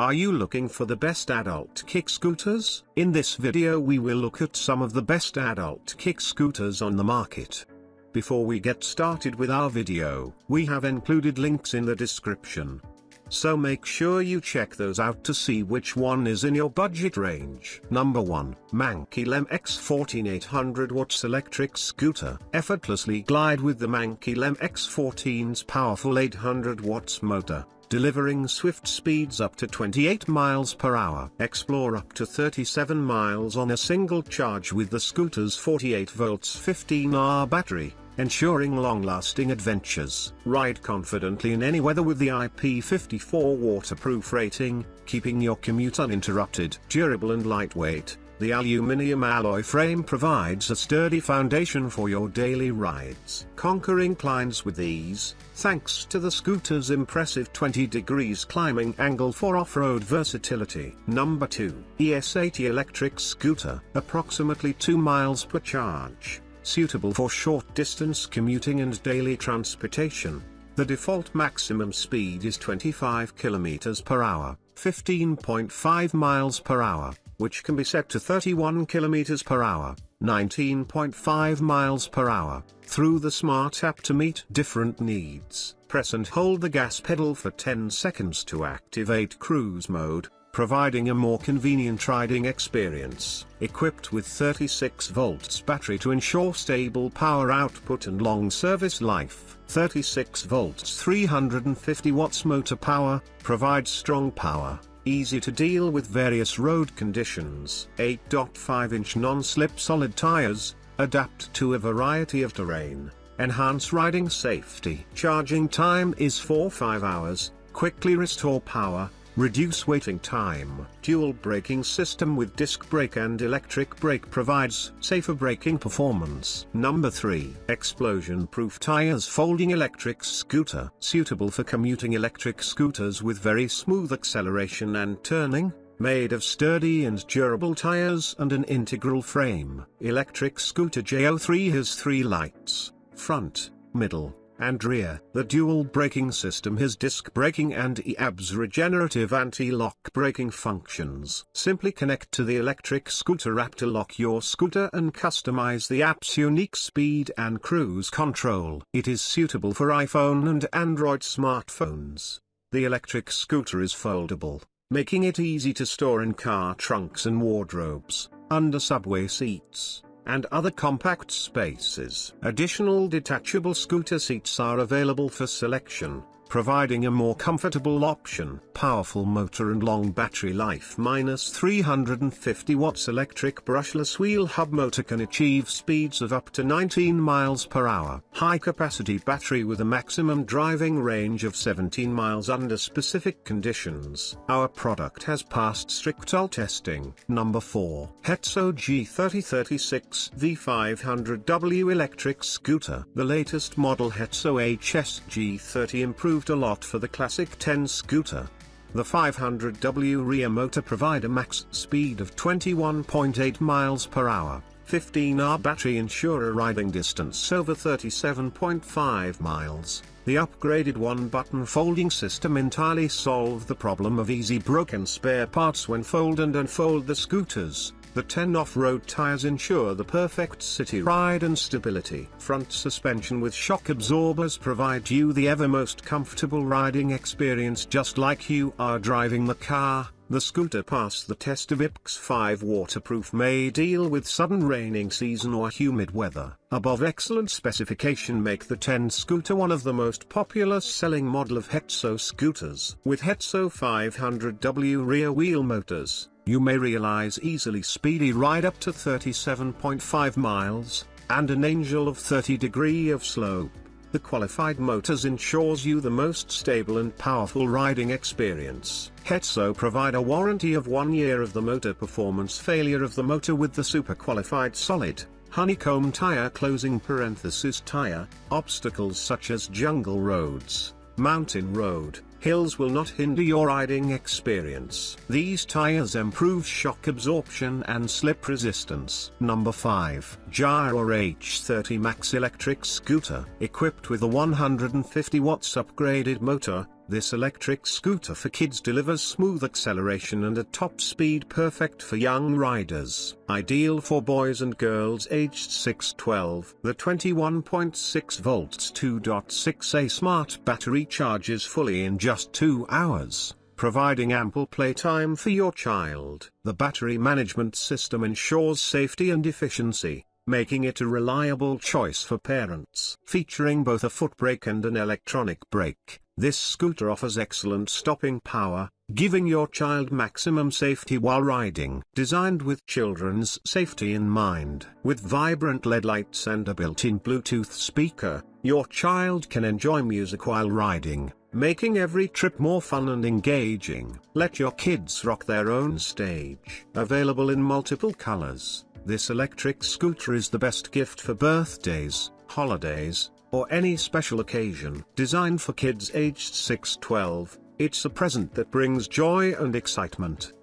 Are you looking for the best adult kick scooters? In this video we will look at some of the best adult kick scooters on the market. Before we get started with our video, we have included links in the description. So make sure you check those out to see which one is in your budget range. Number 1. Mankeel MX 14800 watts electric scooter. Effortlessly glide with the Mankeel MX 14's powerful 800 watts motor, delivering swift speeds up to 28 miles per hour. Explore up to 37 miles on a single charge with the scooter's 48 volts 15Ah battery, ensuring long-lasting adventures. Ride confidently in any weather with the IP54 waterproof rating, keeping your commute uninterrupted. Durable and lightweight, the aluminum alloy frame provides a sturdy foundation for your daily rides. Conquer inclines with ease, thanks to the scooter's impressive 20 degrees climbing angle for off-road versatility. Number 2. ES80 electric scooter. Approximately 2 miles per charge. Suitable for short-distance commuting and daily transportation. The default maximum speed is 25 km per hour, 15.5 miles per hour, which can be set to 31 km per hour, 19.5 miles per hour, through the smart app to meet different needs. Press and hold the gas pedal for 10 seconds to activate cruise mode, providing a more convenient riding experience. Equipped with 36 volts battery to ensure stable power output and long service life. 36 volts 350 watts motor power, provides strong power, easy to deal with various road conditions. 8.5-inch non-slip solid tires, adapt to a variety of terrain, enhance riding safety. Charging time is 4-5 hours, quickly restore power, reduce waiting time. Dual braking system with disc brake and electric brake provides safer braking performance. Number 3. Explosion-proof tires folding electric scooter. Suitable for commuting electric scooters with very smooth acceleration and turning, made of sturdy and durable tires and an integral frame. Electric scooter GYROOR has 3 lights, front, middle, and rear. The dual braking system has disc braking and EABS regenerative anti-lock braking functions. Simply connect to the electric scooter app to lock your scooter and customize the app's unique speed and cruise control. It is suitable for iPhone and Android smartphones. The electric scooter is foldable, making it easy to store in car trunks and wardrobes, under subway seats, and other compact spaces. Additional detachable scooter seats are available for selection, providing a more comfortable option. Powerful motor and long battery life. 350 watts electric brushless wheel hub motor can achieve speeds of up to 19 miles per hour. High capacity battery with a maximum driving range of 17 miles under specific conditions. Our product has passed strict toll testing. Number 4. HEZZO G3036 V500W electric scooter. The latest model HEZZO HS G30 improved a lot for the classic 10 scooter. The 500W rear motor provide a max speed of 21.8 miles per hour, 15Ah battery ensure a riding distance over 37.5 miles. The upgraded one-button folding system entirely solved the problem of easy broken spare parts when fold and unfold the scooters. The 10 off-road tires ensure the perfect city ride and stability. Front suspension with shock absorbers provide you the ever most comfortable riding experience just like you are driving the car. The scooter passed the test of IPX5 waterproof, may deal with sudden raining season or humid weather. Above excellent specification make the 10 scooter one of the most popular selling model of HEZZO scooters. With HEZZO 500W rear wheel motors, you may realize easily speedy ride up to 37.5 miles, and an angle of 30 degrees of slope. The qualified motors ensures you the most stable and powerful riding experience. HEZZO provide a warranty of 1 year of the motor performance failure of the motor with the super qualified solid honeycomb tire closing parenthesis tire. Obstacles such as jungle roads, mountain road, hills will not hinder your riding experience. These tires improve shock absorption and slip resistance. Number 5. GYROOR H30 Max electric scooter. Equipped with a 150 watts upgraded motor, This electric scooter for kids delivers smooth acceleration and a top speed perfect for young riders. Ideal for boys and girls aged 6-12. The 21.6 volts 2.6A smart battery charges fully in just 2 hours, providing ample playtime for your child. The battery management system ensures safety and efficiency, making it a reliable choice for parents. Featuring both a foot brake and an electronic brake, this scooter offers excellent stopping power, giving your child maximum safety while riding. Designed with children's safety in mind. With vibrant LED lights and a built-in Bluetooth speaker, your child can enjoy music while riding, making every trip more fun and engaging. Let your kids rock their own stage. Available in multiple colors, this electric scooter is the best gift for birthdays, holidays, or any special occasion. Designed for kids aged 6-12, it's a present that brings joy and excitement.